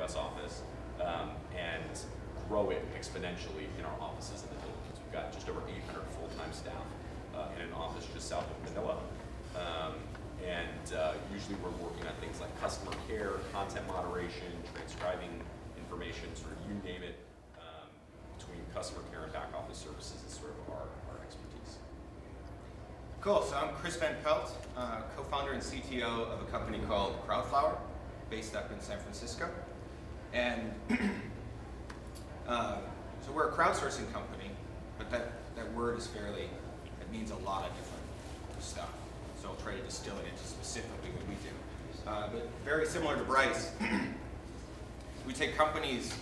US office and grow it exponentially in our offices in the Philippines. We've got just over 800 full-time staff in an office just south of Manila. Usually we're working on things like customer care, content moderation, transcribing information, sort of you name it, between customer care and back office services is sort of our expertise. Cool, so I'm Chris Van Pelt, co-founder and CTO of a company called Crowdflower, based up in San Francisco. And so we're a crowdsourcing company, but that word is it means a lot of different stuff. So I'll try to distill it into specifically what we do. But very similar to Bryce, we take companies,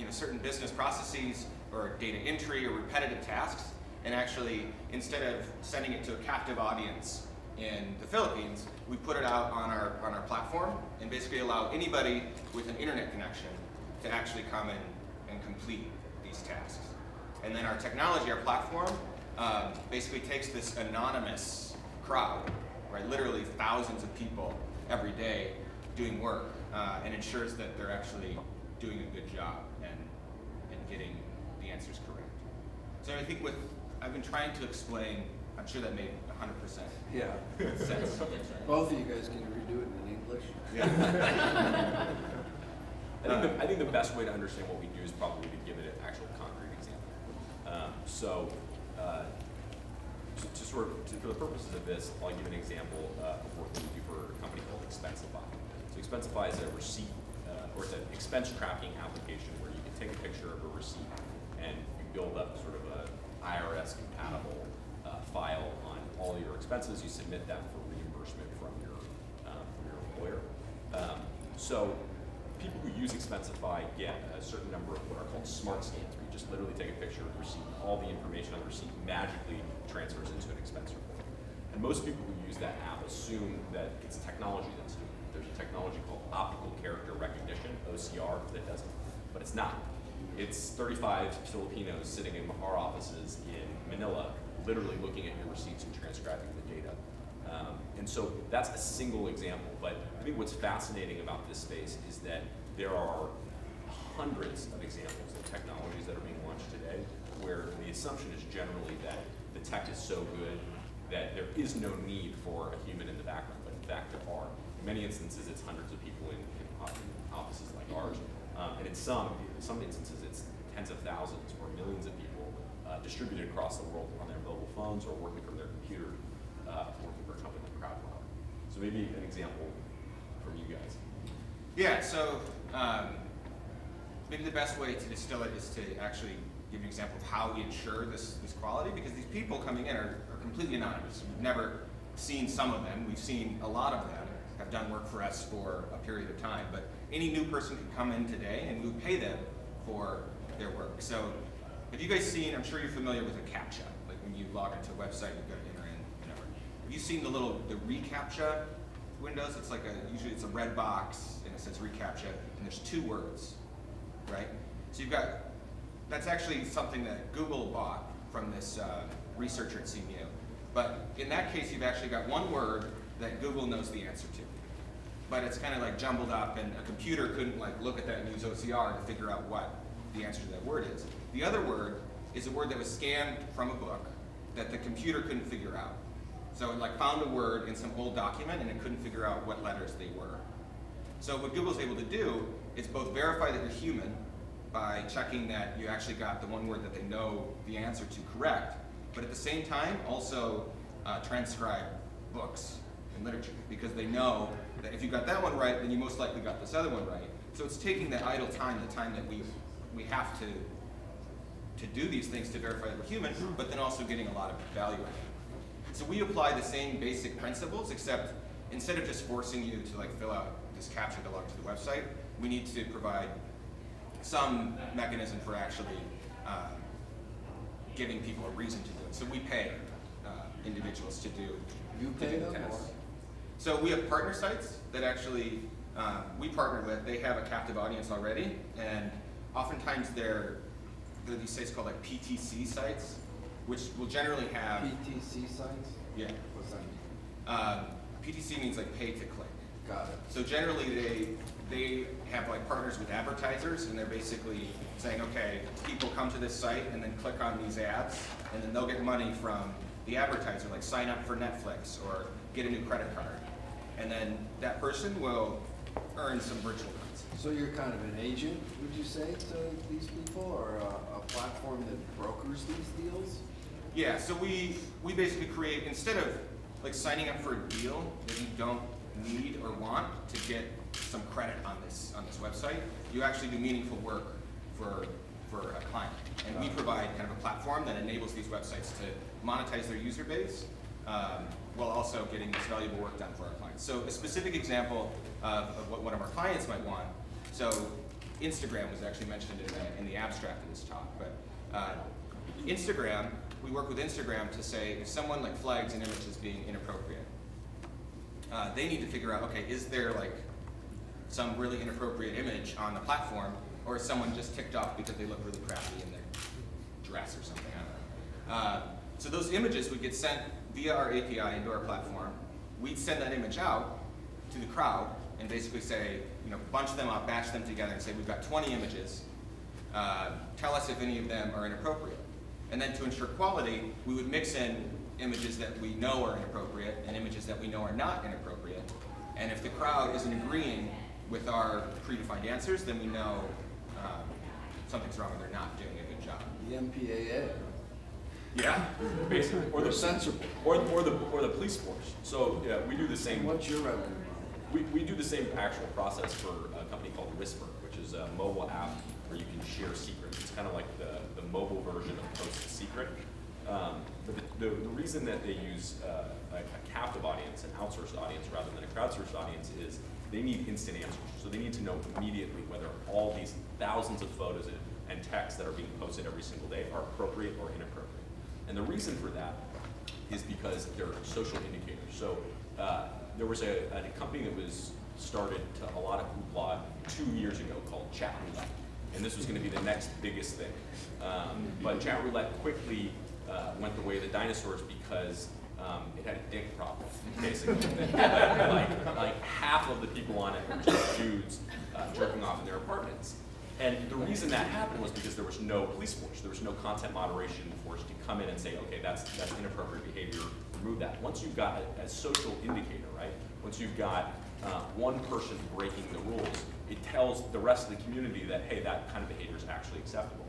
certain business processes or data entry or repetitive tasks, and actually, instead of sending it to a captive audience in the Philippines, we put it out on our platform and basically allow anybody with an internet connection to actually come in and complete these tasks. And then our technology, our platform, basically takes this anonymous crowd, right? Literally thousands of people every day doing work, and ensures that they're actually doing a good job and getting the answers correct. So I think I've been trying to explain, I'm sure that made 100% sense. Both of you guys can redo it in English. Yeah. I think the best way to understand what we do is probably to give it an actual concrete example. For the purposes of this, I'll give an example of work that we do for a company called Expensify. So Expensify is a receipt, or it's an expense tracking application where you can take a picture of a receipt and you build up sort of a IRS compatible file on all your expenses. You submit them for reimbursement from your employer. So people who use Expensify get a certain number of what are called smart scans, where you just literally take a picture of the receipt, all the information on the receipt magically transfers into an expense report. And most people who use that app assume that it's technology that's doing it. There's a technology called optical character recognition, OCR, that does it. But it's not. It's 35 Filipinos sitting in our offices in Manila, literally looking at your receipts and transcribing the data. And so that's a single example, but I think what's fascinating about this space is that there are hundreds of examples of technologies that are being launched today where the assumption is generally that the tech is so good that there is no need for a human in the background, but in fact there are. In many instances it's hundreds of people in offices like ours, and in some instances it's tens of thousands or millions of people distributed across the world on their mobile phones or working from their computer, working for a company like Crowdflower. So maybe an example from you guys. Yeah, so maybe the best way to distill it is to actually give an example of how we ensure this quality, because these people coming in are completely anonymous. We've never seen some of them. We've seen a lot of them have done work for us for a period of time, but any new person can come in today and we would pay them for their work. So have you guys seen, I'm sure you're familiar with a CAPTCHA, like when you log into a website, you've got to enter in whatever. Have you seen the reCAPTCHA windows? It's like usually it's a red box and it says reCAPTCHA and there's 2 words, right? So you've got, that's actually something that Google bought from this researcher at CMU. But in that case, you've actually got one word that Google knows the answer to. But it's kind of like jumbled up and a computer couldn't like look at that and use OCR to figure out what the answer to that word is. The other word is a word that was scanned from a book that the computer couldn't figure out. So it like found a word in some old document and it couldn't figure out what letters they were. So what Google's able to do is both verify that you're human by checking that you actually got the one word that they know the answer to correct, but at the same time also transcribe books and literature, because they know that if you got that one right, then you most likely got this other one right. So it's taking that idle time, the time that we have to do these things to verify that we're human, but then also getting a lot of value out of it. So we apply the same basic principles, except instead of just forcing you to like fill out this CAPTCHA to log to the website, we need to provide some mechanism for actually giving people a reason to do it. So we pay individuals to do the tests. So we have partner sites that actually we partner with. They have a captive audience already, and oftentimes they're these sites called like PTC sites, which will generally have PTC sites? Yeah. What's that mean? PTC means like pay to click. Got it. So generally they have have like partners with advertisers, and they're basically saying, okay, people come to this site and then click on these ads, and then they'll get money from the advertiser, like sign up for Netflix or get a new credit card. And then that person will earn some virtual currency. So you're kind of an agent, would you say, to these people, or a platform that brokers these deals? Yeah, so we basically create, instead of like signing up for a deal that you don't need or want to get some credit on this website, you actually do meaningful work for a client. And we provide kind of a platform that enables these websites to monetize their user base while also getting this valuable work done for our clients. So a specific example of what one of our clients might want, so Instagram was actually mentioned in the abstract of this talk, but Instagram, we work with Instagram to say if someone like flags an image as being inappropriate, they need to figure out, okay, is there like some really inappropriate image on the platform, or is someone just ticked off because they look really crappy in their dress or something, I don't know. So those images would get sent via our API into our platform. We'd send that image out to the crowd and basically say, bunch them up, batch them together and say, we've got 20 images. Tell us if any of them are inappropriate. And then to ensure quality, we would mix in images that we know are inappropriate and images that we know are not inappropriate. And if the crowd isn't agreeing with our predefined answers, then we know something's wrong and they're not doing a good job. The MPAA. Yeah, basically, or the censorable, or the police force. So yeah, we do the same. What's your revenue? We do the same actual process for a company called Whisper, which is a mobile app where you can share secrets. It's kind of like the mobile version of Post a Secret. But the reason that they use a captive audience, an outsourced audience, rather than a crowdsourced audience is they need instant answers. So they need to know immediately whether all these thousands of photos and texts that are being posted every single day are appropriate or inappropriate. And the reason for that is because they're social indicators. So there was a company that was started to a lot of hoopla 2 years ago called Chat Roulette. And this was going to be the next biggest thing. But Chat Roulette quickly went the way of the dinosaurs because it had a dick problem, basically. like half of the people on it were just dudes jerking off in their apartments. And the reason that happened was because there was no police force. There was no content moderation force to come in and say, okay, that's inappropriate behavior, remove that. Once you've got a social indicator, right? Once you've got one person breaking the rules, it tells the rest of the community that, hey, that kind of behavior is actually acceptable.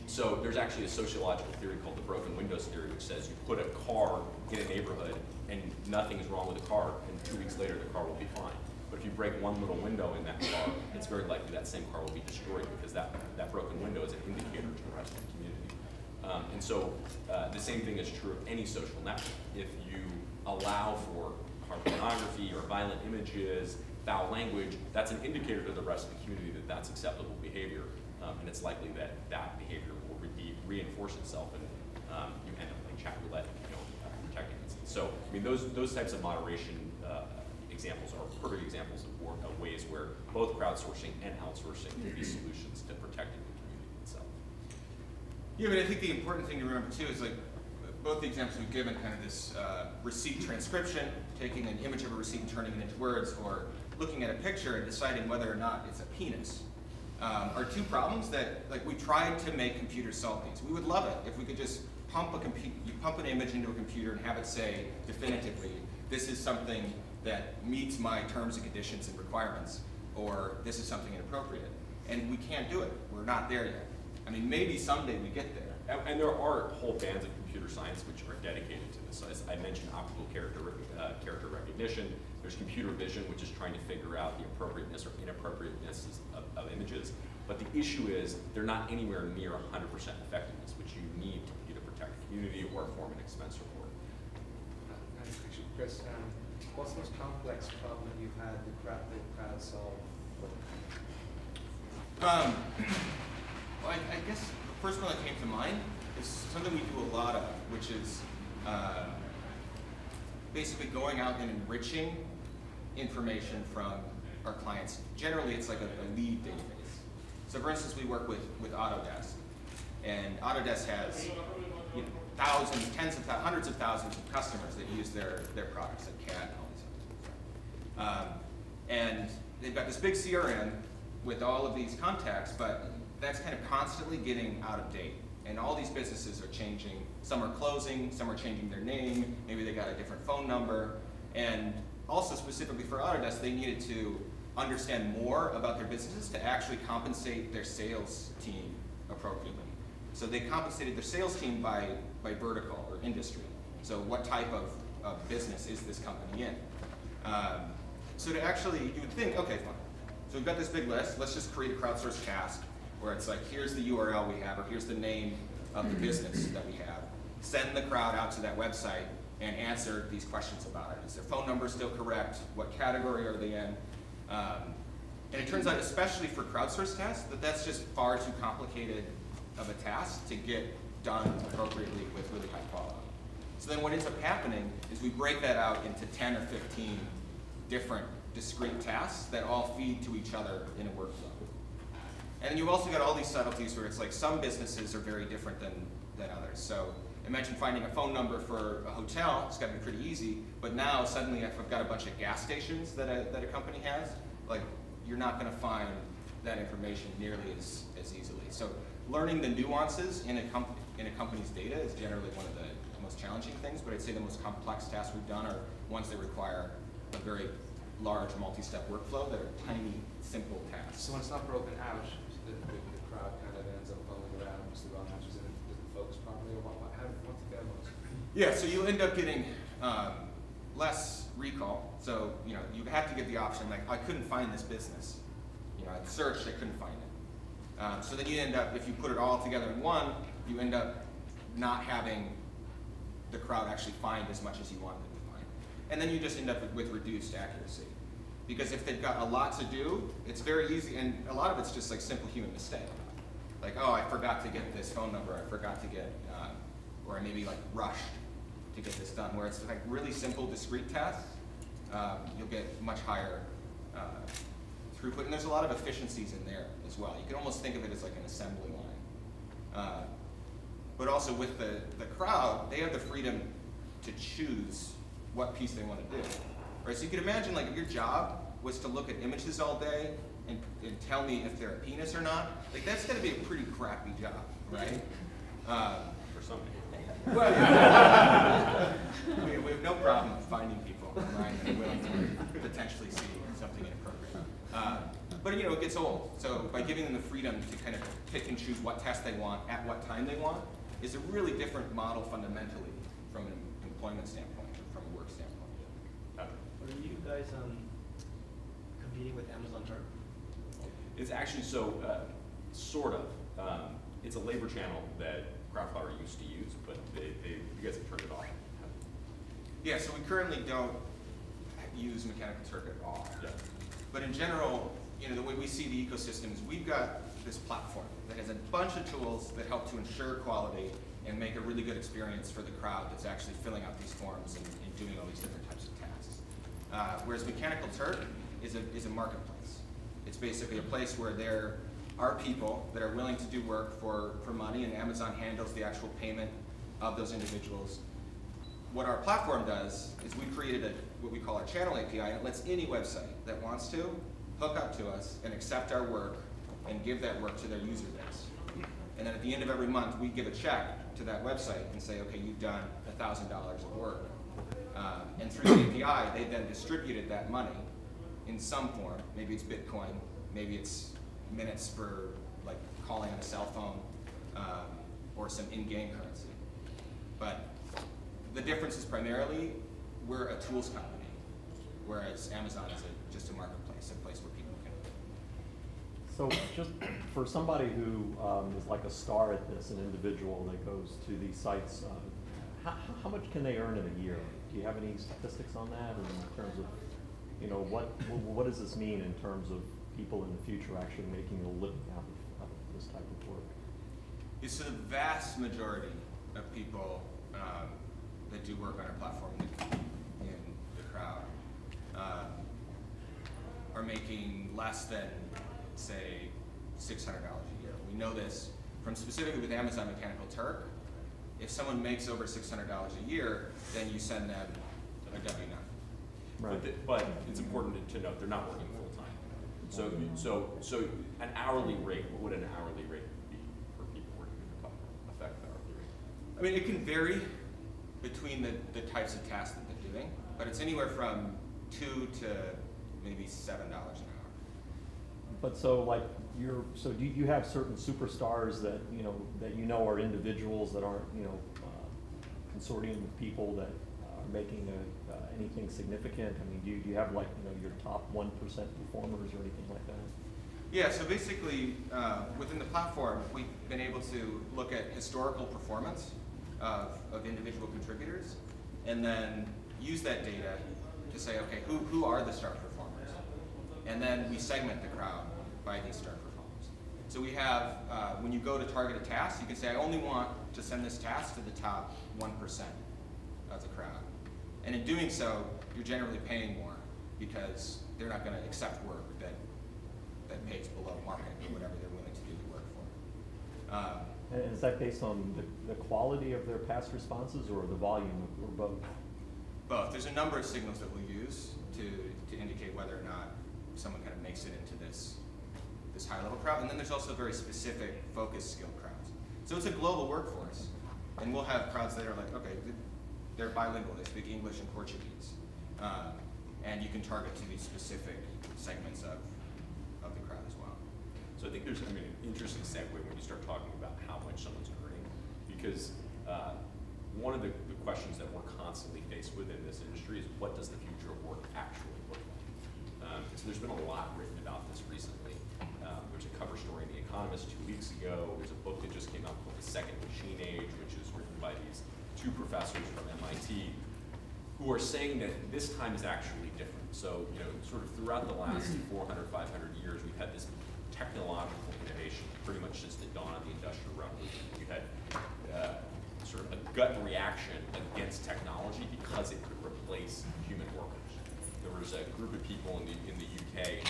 So there's actually a sociological theory called the broken windows theory, which says you put a car in a neighborhood and nothing is wrong with the car, and 2 weeks later the car will be fine. But if you break one little window in that car, it's very likely that same car will be destroyed because that broken window is an indicator to the rest of the community. And so the same thing is true of any social network. If you allow for pornography or violent images, foul language, that's an indicator to the rest of the community that that's acceptable behavior. And it's likely that that behavior will reinforce itself, and you end up like Chat Roulette, protecting it. So, I mean, those types of moderation examples are perfect examples of ways where both crowdsourcing and outsourcing can be solutions to protecting the community itself. Yeah, but I think the important thing to remember too is like both the examples we've given, kind of this receipt transcription, taking an image of a receipt and turning it into words, or looking at a picture and deciding whether or not it's a penis, are two problems that, like, we tried to make computers solve these. We would love it if we could just pump an image into a computer and have it say definitively, this is something that meets my terms and conditions and requirements, or this is something inappropriate. And we can't do it. We're not there yet. I mean, maybe someday we get there. And there are whole bands of computer science which are dedicated to this. So as I mentioned, optical character recognition. There's computer vision, which is trying to figure out the appropriateness or inappropriateness of images. But the issue is they're not anywhere near 100% effectiveness, which you need to protect the community or form an expense report. Actually, Chris, what's the most complex problem that you've had the crowd solve? Well, I guess the first one that came to mind is something we do a lot of, which is basically going out and enriching information from our clients. Generally, it's like a lead database. So for instance, we work with Autodesk, and Autodesk has thousands, hundreds of thousands of customers that use their products, like CAD and all these other things. And they've got this big CRM with all of these contacts, but that's kind of constantly getting out of date. And all these businesses are changing. Some are closing, some are changing their name, maybe they got a different phone number. And also specifically for Autodesk, they needed to understand more about their businesses to actually compensate their sales team appropriately. So they compensated their sales team by vertical or industry. So what type of business is this company in? So to actually, you would think, okay, fine. So we've got this big list, let's just create a crowdsourced task where it's like, here's the URL we have, or here's the name of the business that we have. Send the crowd out to that website and answer these questions about it. Is their phone number still correct? What category are they in? And it turns out, especially for crowdsourced tasks, that that's just far too complicated of a task to get done appropriately with really high quality. So then what ends up happening is we break that out into 10 or 15 different discrete tasks that all feed to each other in a workflow. And then you've also got all these subtleties where it's like some businesses are very different than others. So imagine finding a phone number for a hotel, it's gotta be pretty easy, but now suddenly if I've got a bunch of gas stations that a company has, like you're not gonna find that information nearly as easily. So learning the nuances in a company's data is generally one of the most challenging things, but I'd say the most complex tasks we've done are ones that require a very large multi-step workflow that are tiny, simple tasks. So when it's not broken out, the crowd kind of ends up following around, just the wrong answers, and it doesn't focus properly, or what's the demos? Yeah, so you end up getting less recall. So you have to get the option like, I couldn't find this business. I searched, I couldn't find it. So then you end up, if you put it all together in one, you end up not having the crowd actually find as much as you want them to find. And then you just end up with reduced accuracy. Because if they've got a lot to do, it's very easy, and a lot of it's just like simple human mistake. Like, oh, I forgot to get this phone number, I forgot to get, or I maybe like rushed to get this done. Where it's like really simple, discrete tasks, you'll get much higher throughput, and there's a lot of efficiencies in there as well. You can almost think of it as like an assembly line. But also with the crowd, they have the freedom to choose what piece they want to do. Right? So you can imagine like if your job was to look at images all day and tell me if they're a penis or not, like that's going to be a pretty crappy job, right? For some people. Well, yeah. we have no problem finding people, right, that are willing to potentially see something inappropriate. But it gets old. So by giving them the freedom to kind of pick and choose what test they want at what time they want is a really different model fundamentally from an employment standpoint, or from a work standpoint. Are you guys competing with Amazon Turk? It's actually sort of. It's a labor channel that Crowdflower used to use, but you guys have turned it off. Yeah, so we currently don't use Mechanical Turk at all. Yeah. But in general, the way we see the ecosystem is we've got this platform that has a bunch of tools that help to ensure quality and make a really good experience for the crowd that's actually filling out these forms and doing all these different types of tasks. Whereas Mechanical Turk is a marketplace. It's basically a place where there are people that are willing to do work for money, and Amazon handles the actual payment of those individuals. What our platform does is we created what we call our channel API, and it lets any website that wants to hook up to us and accept our work and give that work to their user base. And then at the end of every month, we give a check to that website and say, okay, you've done $1,000 of work. And through the API, they then distributed that money in some form. Maybe it's Bitcoin, maybe it's minutes for like calling on a cell phone, or some in-game currency. But the difference is primarily we're a tools company, whereas Amazon is just a marketplace, a place where people can. So just for somebody who is like a star at this, an individual that goes to these sites, how much can they earn in a year? Do you have any statistics on that in terms of, what does this mean in terms of people in the future actually making a living out of this type of work? So the vast majority of people that do work on our platform in the crowd are making less than, say, $600 a year. We know this from specifically with Amazon Mechanical Turk. If someone makes over $600 a year, then you send them a W-9. Right. But it's important to note they're not working full time. So an hourly rate, what would an hourly rate be for people working in the platform, effective hourly rate? I mean, it can vary between the types of tasks that they're doing, but it's anywhere from $2 to maybe $7 an hour. But so like so do you have certain superstars that you know are individuals that aren't consortium of people that are making anything significant? I mean, do you have like your top 1% performers or anything like that? Yeah, so basically within the platform, we've been able to look at historical performance of individual contributors, and then use that data to say, okay, who are the star performers? And then we segment the crowd by these star performers. So we have, when you go to target a task, you can say, I only want to send this task to the top 1% of the crowd. And in doing so, you're generally paying more because they're not going to accept work that pays below market or whatever they're willing to do the work for. And is that based on the quality of their past responses or the volume, or both? Both. There's a number of signals that we'll use to indicate whether or not someone kind of makes it into this high-level crowd. And then there's also very specific, focused skill crowds. So it's a global workforce. And we'll have crowds that are like, okay, they're bilingual, they speak English and Portuguese. And you can target to these specific segments of the crowd as well. So I think there's an interesting segue when you start talking about how much someone's earning, because one of the questions that we're constantly faced with in this industry is what does the future of work actually look like? So there's been a lot written about this recently. There's a cover story in The Economist 2 weeks ago. There's a book that just came out called The Second Machine Age, which is written by these two professors from MIT who are saying that this time is actually different. So, sort of throughout the last 400, 500 years, we've had this technological innovation pretty much since the dawn of the Industrial Revolution. You had sort of a gut reaction against technology because it could replace human workers. There was a group of people in the UK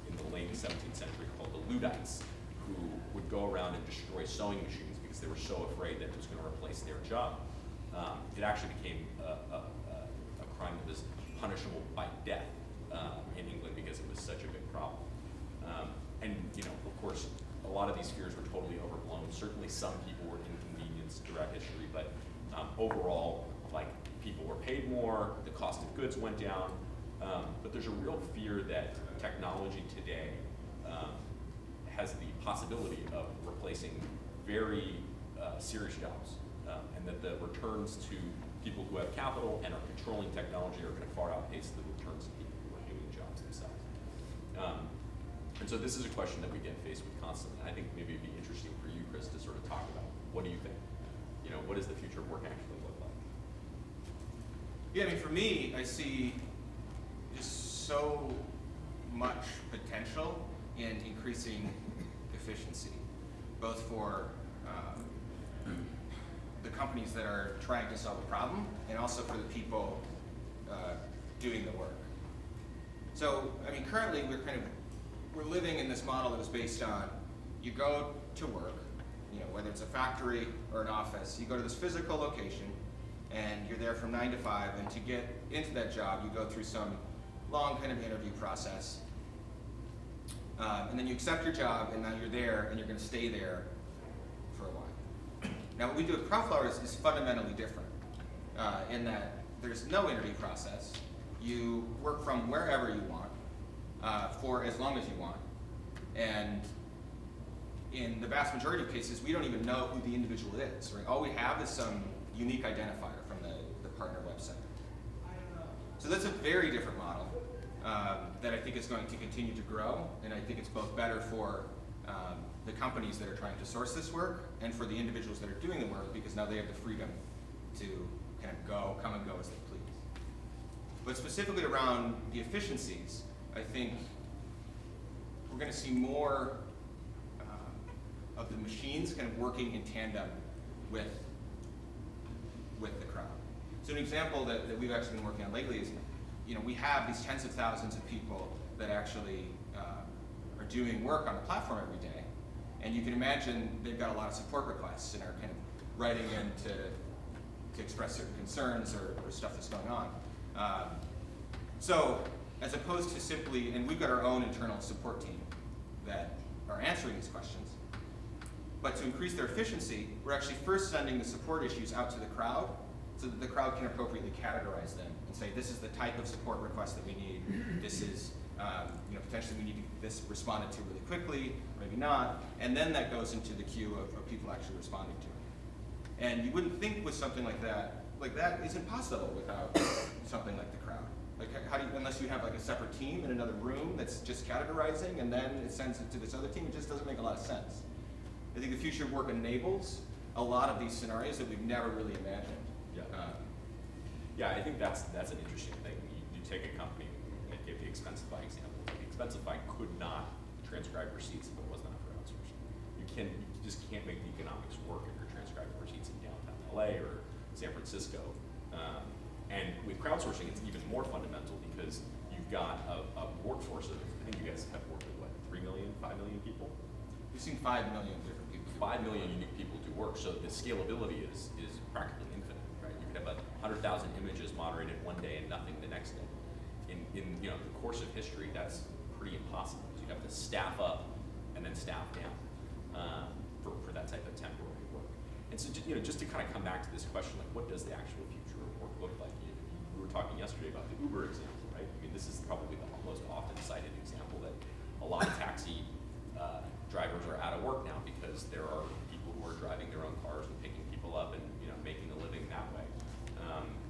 in the late 17th century called the Luddites, who would go around and destroy sewing machines because they were so afraid that it was going to replace their job. It actually became a crime that was punishable by death in England because it was such a big problem. And of course, a lot of these fears were totally overblown. Certainly some people were inconvenienced throughout history, but overall, like, people were paid more, the cost of goods went down, but there's a real fear that technology today has the possibility of replacing very serious jobs, and that the returns to people who have capital and are controlling technology are going to far outpace the returns to people who are doing jobs themselves. And so this is a question that we get faced with constantly. I think maybe it'd be interesting for you, Chris, to sort of talk about, what do you think? What does the future of work actually look like? Yeah, I mean, for me, I see just so much potential in increasing efficiency, both for the companies that are trying to solve a problem, and also for the people doing the work. So, I mean, currently we're living in this model that was based on, you go to work, whether it's a factory or an office, you go to this physical location, and you're there from 9 to 5, and to get into that job, you go through some long kind of interview process, and then you accept your job, and now you're there, and you're going to stay there for a while. Now, what we do at Crowdflower is fundamentally different, in that there's no interview process. You work from wherever you want, for as long as you want, and in the vast majority of cases, we don't even know who the individual is, right? All we have is some unique identifier from the partner website. So that's a very different model that I think is going to continue to grow, and I think it's both better for the companies that are trying to source this work and for the individuals that are doing the work, because now they have the freedom to kind of come and go as they please. But specifically around the efficiencies, I think we're going to see more of the machines kind of working in tandem with the crowd. So an example that we've actually been working on lately is, we have these tens of thousands of people that actually are doing work on the platform every day, and you can imagine they've got a lot of support requests and are kind of writing in to express certain concerns or stuff that's going on. So as opposed to simply, and we've got our own internal support team that are answering these questions, but to increase their efficiency, we're actually first sending the support issues out to the crowd so that the crowd can appropriately categorize them and say, this is the type of support request that we need. This is, potentially we need this responded to really quickly, maybe not. And then that goes into the queue of people actually responding to it. And you wouldn't think with something like that is impossible without something like the crowd. Like, how do you, unless you have like a separate team in another room that's just categorizing and then it sends it to this other team, it just doesn't make a lot of sense. I think the future of work enables a lot of these scenarios that we've never really imagined. Yeah. Yeah, I think that's an interesting thing. You take a company, and give the Expensify example. Like Expensify could not transcribe receipts if it was not for outsourcing. You just can't make the economics work if you're transcribing receipts in downtown LA or San Francisco. And with crowdsourcing, it's even more fundamental because you've got a workforce of, I think you guys have worked with what, 3 million, 5 million people? We've seen 5 million different people. 5 million unique people do work, so the scalability is practically infinite, right? You could have 100,000 images moderated one day and nothing the next day. In the course of history, that's pretty impossible. You have to staff up and then staff down for that type of temporary work. And so, just to kind of come back to this question, like, what does the actual future of work look like? We were talking yesterday about the Uber example, right? I mean, this is probably the most often cited example that a lot of taxi drivers are out of work now because there are people who are driving their own cars and picking people up and making a living that way.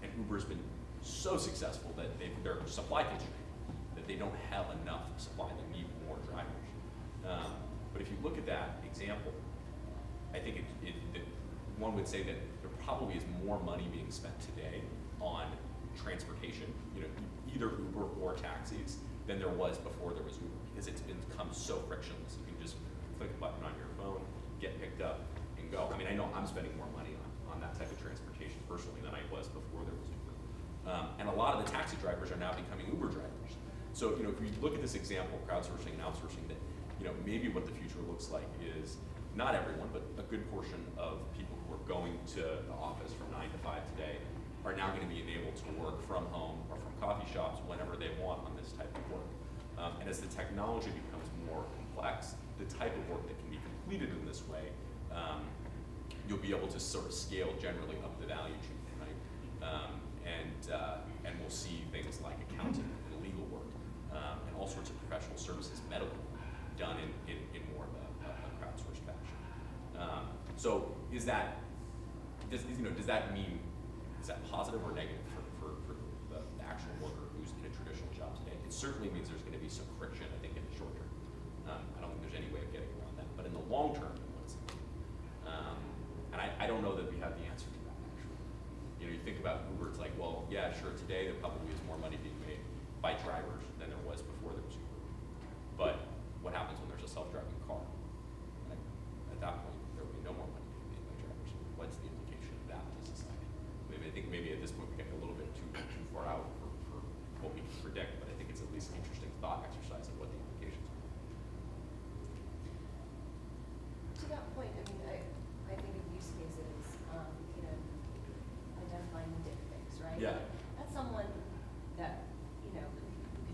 And Uber's been so successful that they're supply constrained, that they don't have enough supply. They need more drivers. But if you look at that example, I think one would say that there probably is more money being spent today on transportation, either Uber or taxis, than there was before there was Uber, because it's become so frictionless. You can just click a button on your phone, get picked up, and go. I mean, I know I'm spending more money on that type of transportation personally than I was before there was Uber. And a lot of the taxi drivers are now becoming Uber drivers. So, if you look at this example, crowdsourcing and outsourcing, that maybe what the future looks like is not everyone, but a good portion of people who are going to the office from 9 to 5 today are now going to be enabled to work from home or from coffee shops whenever they want on this type of work. And as the technology becomes more complex, the type of work that can be completed in this way, you'll be able to sort of scale generally up the value chain, right? And we'll see things like accounting and legal work and all sorts of professional services, medical, done in more of a crowdsourced fashion. So does that mean, is that positive or negative for the actual worker who's in a traditional job today? It certainly means there's going to be some friction, I think, in the short term. I don't think there's any way of getting around that. But in the long term, what does it mean? And I don't know that we have the answer to that, actually. You think about Uber, it's like, well, yeah, sure, today there probably is more money being made by drivers than there was before there was Uber. But what happens when there's a self-driving car? Right? At that point, there will be no more money being made by drivers. What's the implication of that to society? I think maybe at this point we get a little bit too far out for what we can predict, but I think it's at least an interesting thought exercise of what the implications are. To that point, I think of use cases, identifying dick pics, right? Yeah. That's someone that, who could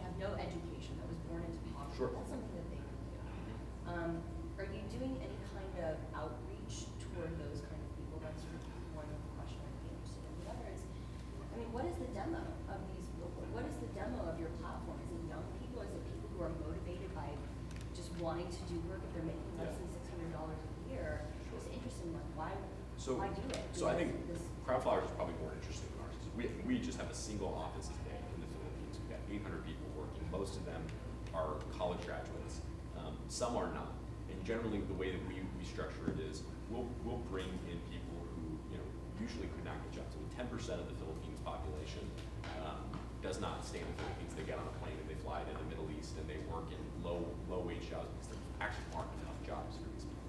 have no education, that was born into poverty. Sure. That's something that they can do. Are you doing any kind of outreach toward those kind of people? That's sort of one question I'd be interested in. The other is, what is the demo of these? What is the demo of your platform? Is it young people? Is it people who are motivated by just wanting to do work if they're making less than $600 a year? It's interesting, why do it? So I think Crowdflower is probably more interesting than ours. We just have a single office today in the Philippines. We've got 800 people working. Most of them are college graduates. Some are not. And generally, the way that we structure it is, we'll bring in people who usually could not get jobs. 10% of the Philippines population does not stay in the Philippines. They get on a plane and they fly to the Middle East and they work in low wage jobs because there actually aren't enough jobs for these people.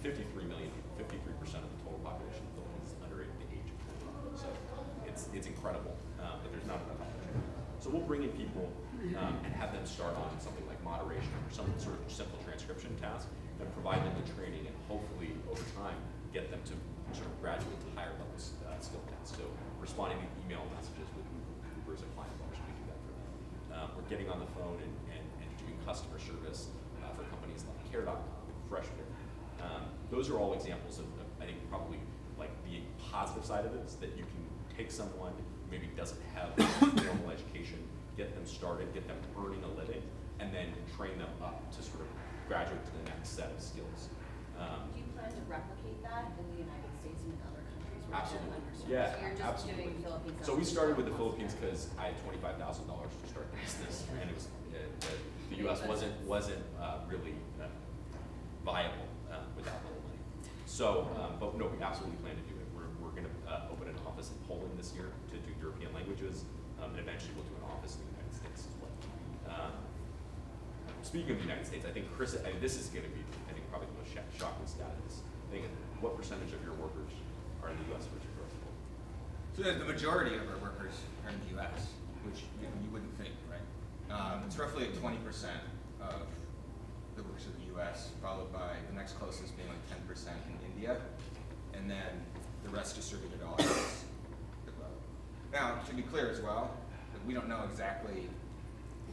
53 million people, 53% of the total population of the Philippines is under the age of 20. So it's incredible, but there's not enough opportunity. So we'll bring in people and have them start on something like moderation or some sort of simple transcription task and provide them the training and hopefully over time get them to sort of graduate to higher level skill tasks. So responding to email messages with Uber as a client function, we do that for them. or getting on the phone and doing customer service for companies like Care.com, Freshman. Those are all examples of, I think, probably like the positive side of it is that you can take someone who maybe doesn't have formal education, get them started, get them earning a living, and then train them up to sort of graduate to the next set of skills. Do you plan to replicate that in the United States and in other countries? Where Absolutely. it's underserved? Yeah, So you're just absolutely. doing Philippines. So we started with the once. Philippines because I had $25,000 to start the business, and it was the U.S. wasn't really viable without the money. So, but no, we absolutely plan to do it. We're going to open an office in Poland this year to do European languages, and eventually we'll do an office in the United States as well. Speaking of the United States, I think Chris, this is going to be, I think, probably the most shocking stat is, I think, what percentage of your workers are in the U.S. versus the rest of the world? So the majority of our workers are in the U.S., which you wouldn't think, right? It's roughly 20% of the workers of the U.S., followed by the next closest being like 10% in India, and then the rest distributed all across the globe. Now, to be clear as well, we don't know exactly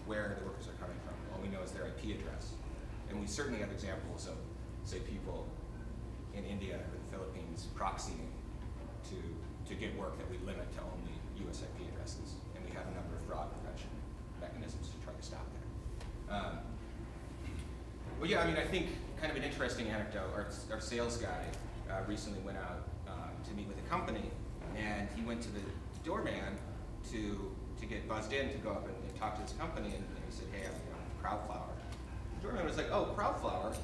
where the workers are coming from. All we know is their IP address. And we certainly have examples of, say, people in India or the Philippines proxying to get work that we limit to only US IP addresses. And we have a number of fraud prevention mechanisms to try to stop that. Well, yeah, I mean, I think kind of an interesting anecdote, our sales guy recently went out to meet with a company, and he went to the doorman to get buzzed in to go up and talk to this company, and he said, hey, I'm Crowdflower. The doorman was like, oh, Crowdflower,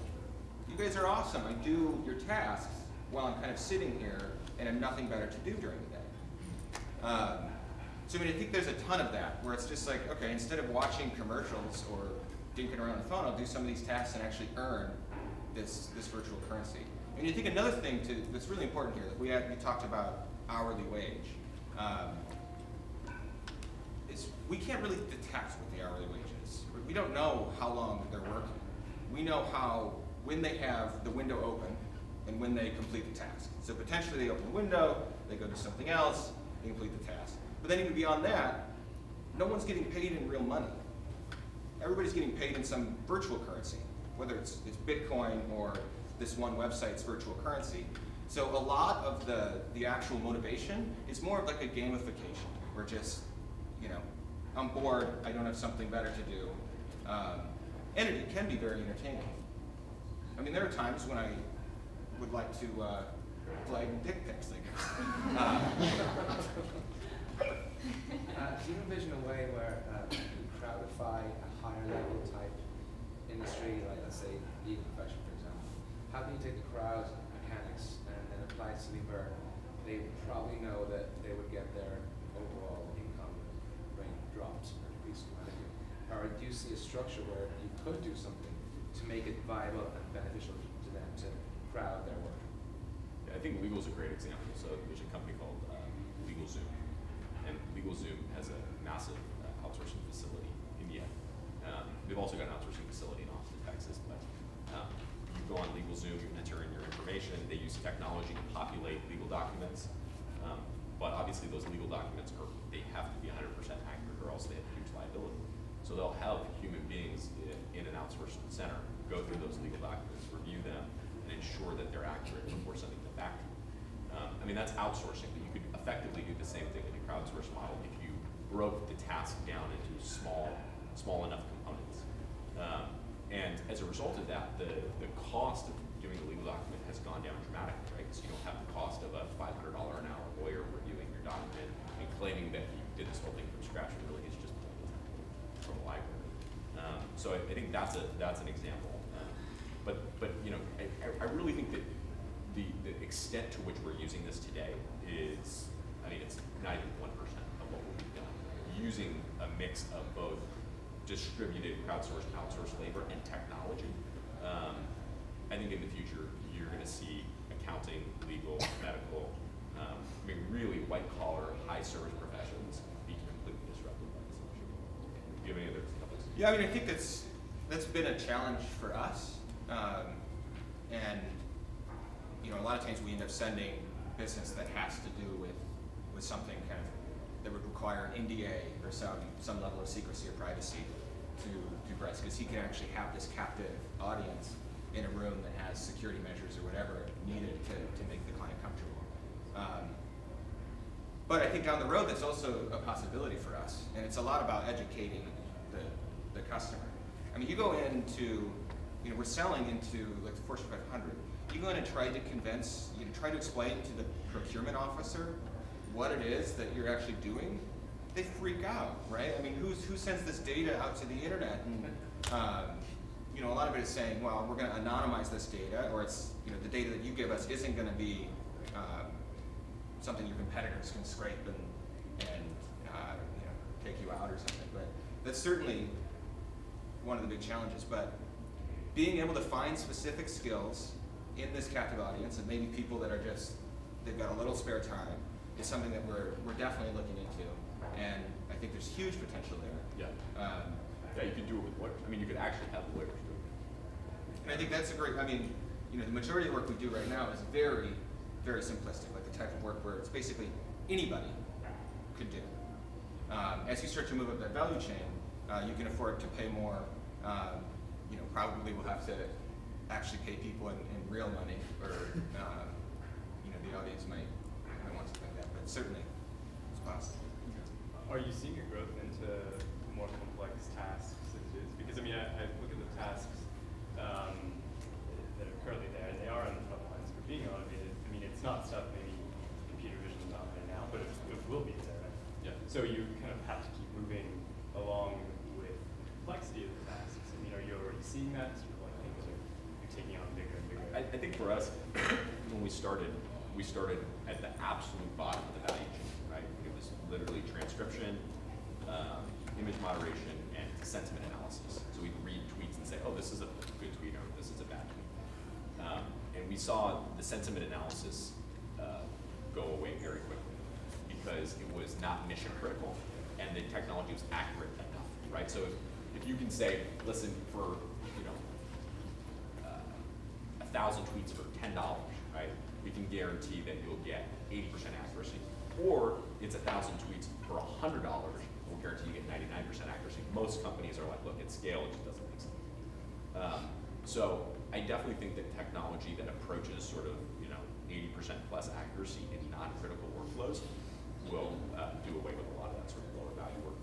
you guys are awesome. I do your tasks while I'm kind of sitting here and have nothing better to do during the day. So I mean, I think there's a ton of that, where it's just like, okay, instead of watching commercials or dinking around the phone, I'll do some of these tasks and actually earn this virtual currency. I mean, I think another thing that's really important here, that we talked about hourly wage, is we can't really detect what the hourly wage is. We don't know how long they're working. We know when they have the window open and when they complete the task. So potentially they open the window, they go do something else, they complete the task. But then even beyond that, no one's getting paid in real money. Everybody's getting paid in some virtual currency, whether it's Bitcoin or this one website's virtual currency. So a lot of the actual motivation is more of like a gamification, where just, I'm bored, I don't have something better to do. And it can be very entertaining. I mean, there are times when I would like to play dick pics, I guess. Do you envision a way where you crowdify a higher level type industry, like let's say legal profession, for example? How can you take the crowd mechanics and then apply it to something where they probably know that they would get their overall income rate dropped or decreased dramatically? Or do you see a structure where you could do something to make it viable and beneficial to them to crowd their work? Yeah, I think legal is a great example. So there's a company called LegalZoom, and LegalZoom has a massive outsourcing facility in India. They've also got an outsourcing facility in Austin, Texas. But you go on LegalZoom, you enter in your information. They use technology to populate legal documents, but obviously those legal documents they have to be 100% accurate, or else they have huge liability. So they'll have human beings in an outsourced center go through those legal documents, review them, and ensure that they're accurate before sending them back to you. I mean, that's outsourcing, but you could effectively do the same thing in a crowdsourced model if you broke the task down into small enough components. And as a result of that, the cost of doing a legal document has gone down dramatically, right? So you don't have the cost of a $500 an hour lawyer reviewing your document and claiming that you did this whole thing from scratch, and really it's just from a library. So I think that's an example. But I really think that the extent to which we're using this today is, I mean, it's not even 1% of what we've done. Using a mix of both distributed, crowdsourced, outsourced labor and technology. I think in the future, you're going to see accounting, legal, medical, I mean, really white-collar, high-service professions be completely disrupted by this issue. Do you have any other topics? Yeah, I mean, I think that's been a challenge for us. And a lot of times we end up sending business that has to do with something kind of that would require an NDA or some level of secrecy or privacy to Bryce, because he can actually have this captive audience in a room that has security measures or whatever needed to make the client comfortable. But I think down the road, that's also a possibility for us, and it's a lot about educating the customer. I mean, you go into, we're selling into like the Fortune 500. You go in and try to convince, try to explain to the procurement officer what it is that you're actually doing. They freak out, right? I mean, who sends this data out to the internet? And a lot of it is saying, well, we're going to anonymize this data, or it's the data that you give us isn't going to be something your competitors can scrape and take you out or something. But that's certainly one of the big challenges. But being able to find specific skills in this captive audience, and maybe people that are they've got a little spare time, is something that we're definitely looking into. And I think there's huge potential there. Yeah. You could do it with lawyers. I mean, you could actually have lawyers do it. And I think that's a great, the majority of the work we do right now is very, very simplistic, like the type of work where it's basically anybody could do. As you start to move up that value chain, you can afford to pay more. Probably we'll have to actually pay people in real money, or the audience might want something like that, but certainly it's possible. Are you seeing a growth into more complex tasks? Because I look at the tasks that are currently there, and they are on the front lines for being automated. It's not stuff maybe computer vision is not there now, but it will be there, right? Yeah. So you kind of have to keep moving along with the complexity of the tasks. Are you already seeing that? Sort of like things are taking on bigger and bigger? I think for us, when we started at the absolute bottom of the value chain, right? It was literally transcription, image moderation, and sentiment analysis. So we'd read tweets and say, oh, this is a good tweet, or this is a bad tweet. And we saw the sentiment analysis go away very quickly because it was not mission critical, and the technology was accurate enough, right? So if you can say, listen, for 1,000 tweets for $10, right? We can guarantee that you'll get 80% accuracy. Or it's 1,000 tweets for $100, we'll guarantee you get 99% accuracy. Most companies are like, look, at scale, it just doesn't make sense. So I definitely think that technology that approaches sort of 80% plus accuracy in non-critical workflows will do away with a lot of that sort of lower value work.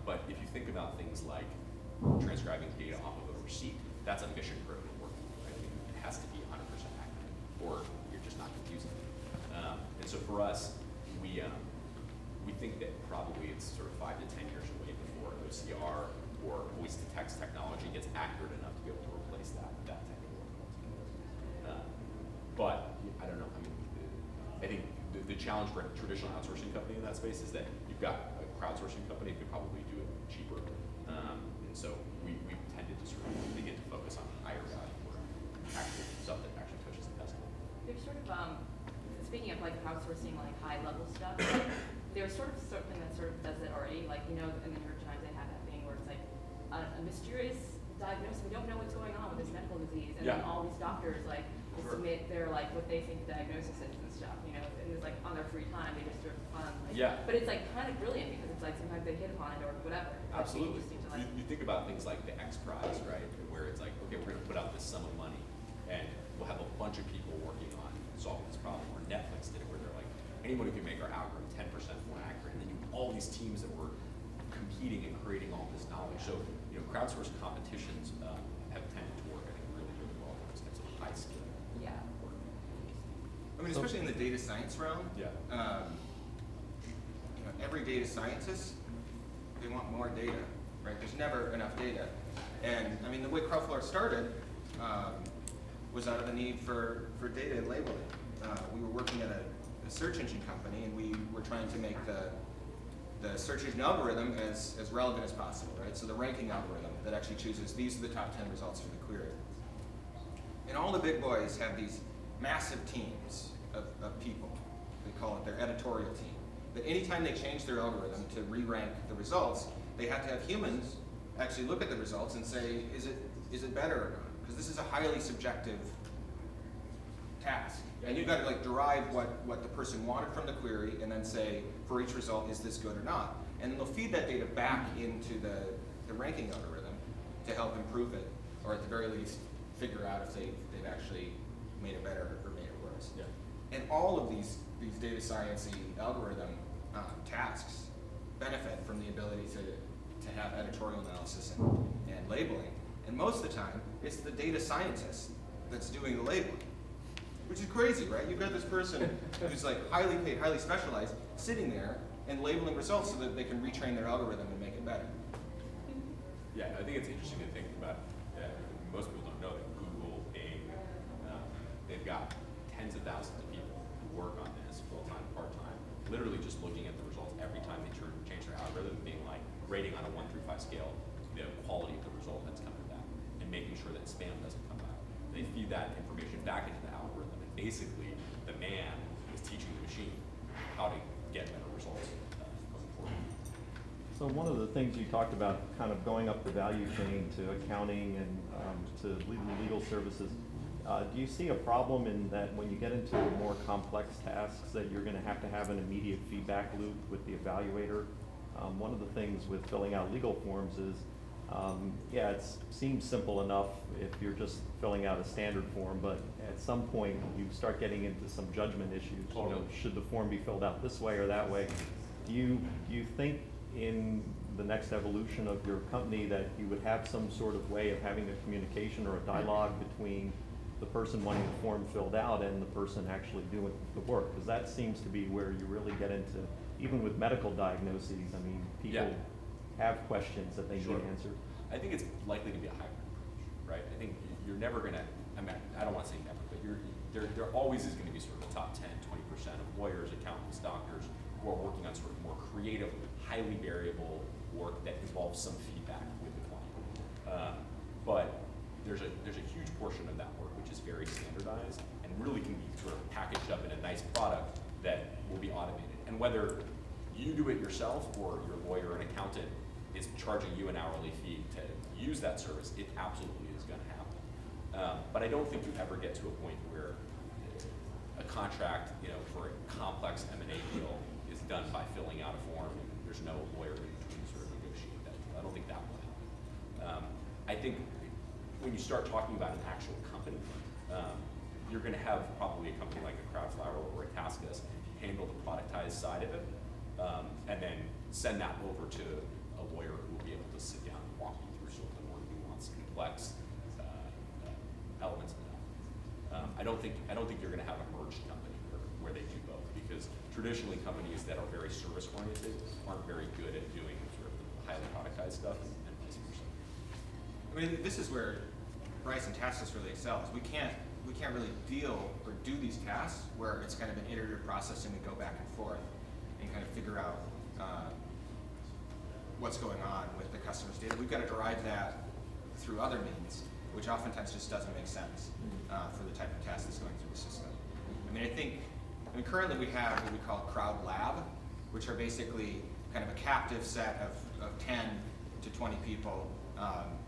But if you think about things like transcribing data off of a receipt, that's a mission critical work. Right? It has to be 100% accurate, or you're just not confusing it. And so for us, we think that probably it's sort of 5 to 10 years away before OCR or voice-to-text technology gets accurate enough to be able to replace that type of work altogether. But I don't know. I think the challenge for a traditional outsourcing company in that space is that you've got a crowdsourcing company who could probably do it cheaper. And so we tended to sort of begin to focus on higher value work, actual stuff that actually touches the customer. There's sort of, speaking of like crowdsourcing, like high level stuff, there's sort of something that sort of does it already. Like, in the New York Times, they have that thing where it's like a mysterious diagnosis. We don't know what's going on with this medical disease, and then all these doctors like will submit their like what they think the diagnosis is and stuff. And it's like on their free time they just sort of fun. But it's like kind of brilliant because it's like sometimes they hit upon it or whatever. Absolutely. To, like, you think about things like the X Prize, right? Where it's like, okay, we're going to put out this sum of money, and we'll have a bunch of people working on solving this problem. Or Netflix did it, where they're like, anyone who can make our algorithm 10% more accurate, and then you have all these teams that were competing and creating all this knowledge. So crowdsourced competitions have tended to work, I think, really, really well. It's a high skill. Yeah. Work. Especially in the data science realm. Yeah. Every data scientist, they want more data, right? There's never enough data. And the way Crowdflower started was out of the need for data and labeling. We were working at a search engine company, and we were trying to make the search engine algorithm as relevant as possible, right? So the ranking algorithm that actually chooses these are the top 10 results for the query. And all the big boys have these massive teams of people. They call it their editorial team. That anytime they change their algorithm to re-rank the results, they have to have humans actually look at the results and say, is it better or not? Because this is a highly subjective task. And you've got to like derive what the person wanted from the query and then say, for each result, is this good or not? And then they'll feed that data back into the ranking algorithm to help improve it, or at the very least, figure out if they've actually made it better or made it worse. Yeah. And all of these data science-y algorithm tasks benefit from the ability to have editorial analysis and labeling. And most of the time, it's the data scientist that's doing the labeling, which is crazy, right? You've got this person who's like highly paid, highly specialized, sitting there and labeling results so that they can retrain their algorithm and make it better. Yeah, I think it's interesting to think about. Most people don't know that Google, Bing, they've got tens of thousands of people who work on this full-time, part-time, literally just looking at the results every time they change their algorithm, being like rating on a 1 through 5 scale the quality of the result that's coming back and making sure that spam doesn't come out. They feed that information back into the algorithm, and basically the man is teaching the machine how to get better results going forward. So one of the things you talked about, kind of going up the value chain to accounting and to legal services, do you see a problem in that when you get into more complex tasks that you're going to have an immediate feedback loop with the evaluator? One of the things with filling out legal forms is, yeah, it seems simple enough if you're just filling out a standard form, but at some point you start getting into some judgment issues. You know, should the form be filled out this way or that way? Do you think in the next evolution of your company that you would have some sort of way of having a communication or a dialogue between the person wanting the form filled out and the person actually doing the work? Because that seems to be where you really get into, even with medical diagnoses, I mean, people have questions that they need answered. I think it's likely to be a hybrid approach, right? I think you're never going to, I mean, I don't want to say never, but there always is going to be sort of the top 10, 20% of lawyers, accountants, doctors who are working on sort of more creative, highly variable work that involves some feedback with the client. But there's a huge portion of that work which is very standardized and really can be sort of packaged up in a nice product that will be automated. And whether you do it yourself or your lawyer or an accountant is charging you an hourly fee to use that service, it absolutely is going to happen. But I don't think you ever get to a point where a contract, you know, for a complex M&A deal is done by filling out a form. There's no lawyer in between to sort of negotiate that deal. I don't think that will happen. I think when you start talking about an actual company, you're going to have probably a company like a Crowdflower or a TaskUs handle the productized side of it, and then send that over to a lawyer who will be able to sit down and walk you through sort of the more nuanced, complex elements of that. I don't think you're going to have a merged company where they do both, because traditionally companies that are very service oriented aren't very good at doing sort of the highly productized stuff, and vice versa. I mean, this is where Bryce and TaskUs really excels. We can't really deal or do these tasks where it's kind of an iterative process and we go back and forth and kind of figure out what's going on with the customer's data. We've got to derive that through other means, which oftentimes just doesn't make sense for the type of task that's going through the system. I mean, currently we have what we call Crowd Lab, which are basically kind of a captive set of 10 to 20 people.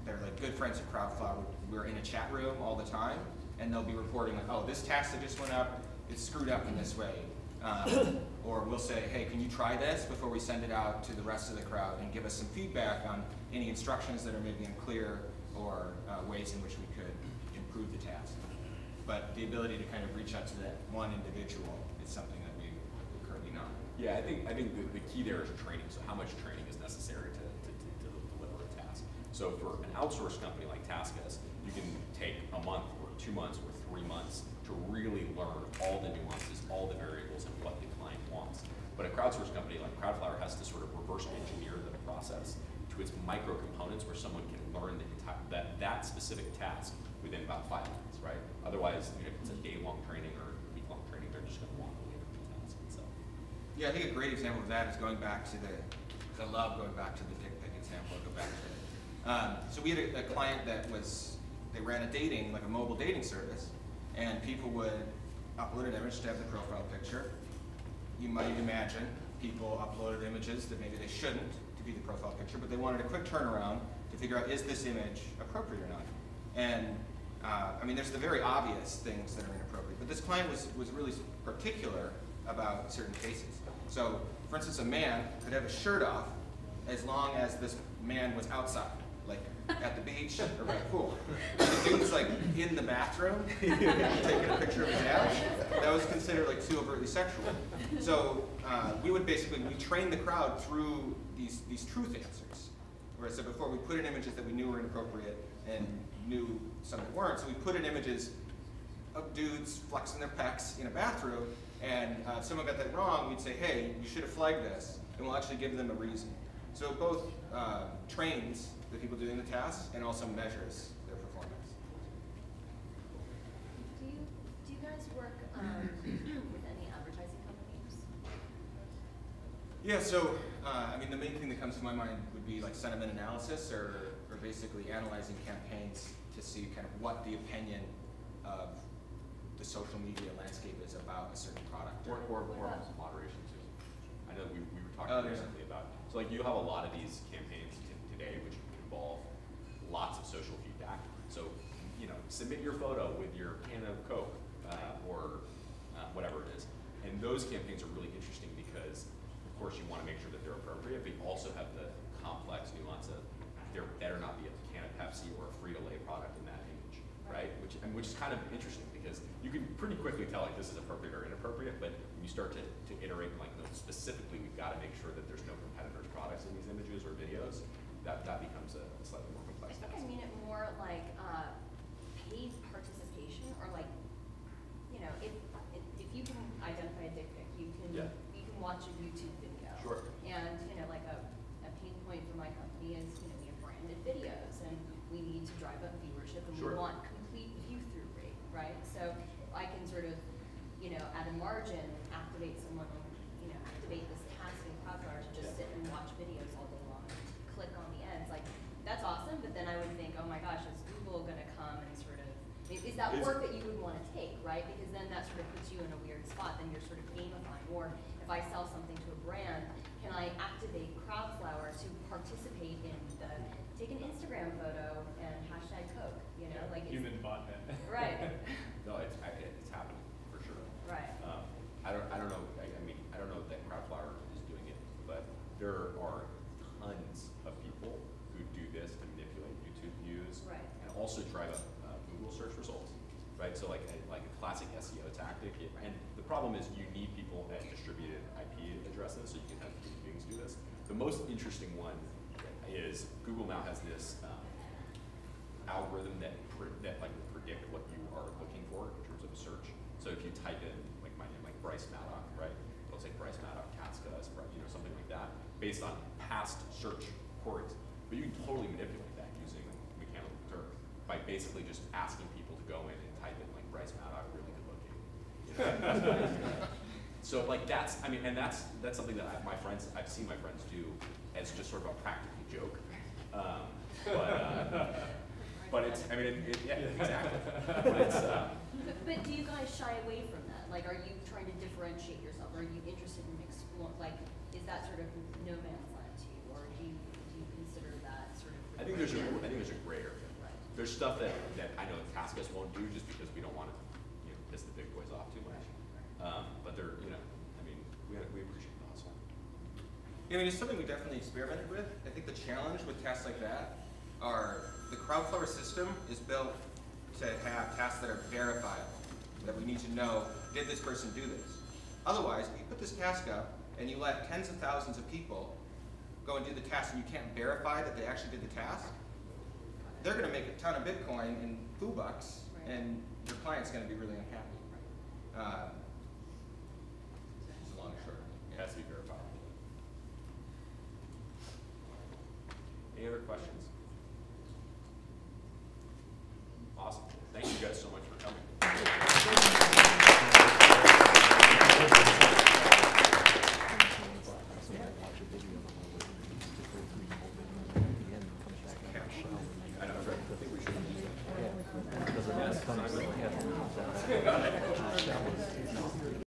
They're like good friends of Crowdflower. We're in a chat room all the time, and they'll be reporting like, oh, this task that just went up, it's screwed up in this way. Or we'll say, hey, can you try this before we send it out to the rest of the crowd and give us some feedback on any instructions that are maybe unclear or ways in which we could improve the task. But the ability to kind of reach out to that one individual is something that we currently not. Yeah, I think the key there is training. So how much training is necessary to deliver a task? So for an outsourced company like TaskUs, you can take a month or 2 months or 3 months to really learn all the nuances, all the variables, and what the client wants. But a crowdsourced company like Crowdflower has to sort of reverse engineer the process to its micro components where someone can learn that specific task within about 5 minutes, right? Otherwise, if it's a day-long training or a week-long training, they're just going to walk away from the task itself. Yeah, I think a great example of that is going back to I love going back to the dick pic example. I'll go back to it. So we had a client that they ran a mobile dating service, and people would upload an image to have the profile picture. You might imagine people uploaded images that maybe they shouldn't to be the profile picture, but they wanted a quick turnaround to figure out, is this image appropriate or not? And I mean, there's the very obvious things that are inappropriate, but this client was really particular about certain cases. So, for instance, a man could have his shirt off as long as this man was outside, like at the beach or by the pool. If the dude's like in the bathroom, taking a picture of his ass, that was considered like too overtly sexual. So we trained the crowd through these truth answers. Where I said before, we put in images that we knew were inappropriate and knew some that weren't. So we put in images of dudes flexing their pecs in a bathroom, and if someone got that wrong, we'd say, hey, you should have flagged this, and we'll actually give them a reason. So it both trains the people doing the tasks and also measures their performance. Do you guys work with any advertising companies? Yeah, so I mean, the main thing that comes to my mind would be like sentiment analysis, or basically analyzing campaigns to see kind of what the opinion of the social media landscape is about a certain product. Or moderation too. I know we were talking recently about, so like you have a lot of these campaigns today which involve lots of social feedback. So, you know, submit your photo with your can of Coke or whatever it is. And those campaigns are really interesting because, of course, you want to make sure that they're appropriate, but you also have the complex nuance of there better not be a can of Pepsi or a Frito-Lay product in that image, right? Which is kind of interesting because you can pretty quickly tell like this is appropriate or inappropriate, but when you start to iterate like, no, specifically we've got to make sure that there's no competitors' products in these images or videos, that becomes a slightly more complex task. I mean it more like paid participation, or like, you know, if you can identify a dick pic, you can watch a YouTube video. Sure. And you know, like a pain point for my company is, you know, we have branded videos and we need to drive up viewership and we want complete view-through rate, right? So I can sort of, you know, at a margin activate someone, you know, activate this task in Crowdflower to just sit and watch videos all day long, click on the ends. Like, that's awesome, but then I would think, oh my gosh, is Google gonna come and sort of, is that work that you would want to take, right? Because then that sort of puts you in a weird spot, then you're sort of gamifying. Or if I sell something to a brand, can I activate Crowdflower to participate in the, take an Instagram photo and hashtag Coke, you know? Like human botnet. Right. No, it's happening for sure. Right. I don't know. I mean, I don't know that Crowdflower is doing it, but there are tons of people who do this to manipulate YouTube views, and also drive up Google search results, right? So like a classic SEO tactic. And the problem is you need people at distributed IP addresses so you can have human beings do this. The most interesting one is Google now has this algorithm that like will predict what you are looking for in terms of a search. So if you type in like my name, like Bryce Maddock, right? It'll say Bryce Maddock, TaskUs, you know, something like that, based on past search queries. But you can totally manipulate that using Mechanical Turk by basically just asking people to go in and type in like Bryce Maddock, really good looking. You know? So like that's, I mean, and that's something that I've seen my friends do as just sort of a practical joke. But it's, I mean, yeah, exactly. But it's. But do you guys shy away from that? Like, are you trying to differentiate yourself? Or are you interested in explore? Like, is that sort of no man's land to you, or do you consider that sort of? I think there's a gray area. Right. There's stuff that I know TaskUs won't do just because we don't want to, you know, piss the big boys off too much. But they're, you know, I mean, we appreciate the hustle. Yeah, I mean, it's something we definitely experimented with. I think the challenge with tasks like that are the Crowdflower system is built to have tasks that are verifiable, that we need to know, did this person do this? Otherwise, if you put this task up and you let tens of thousands of people go and do the task and you can't verify that they actually did the task, they're going to make a ton of Bitcoin in foo bucks, and your client's going to be really unhappy. It's a long and short. It has to be verifiable. Any other questions? Awesome. Thank you guys so much for coming. I know, I think we should. Yes.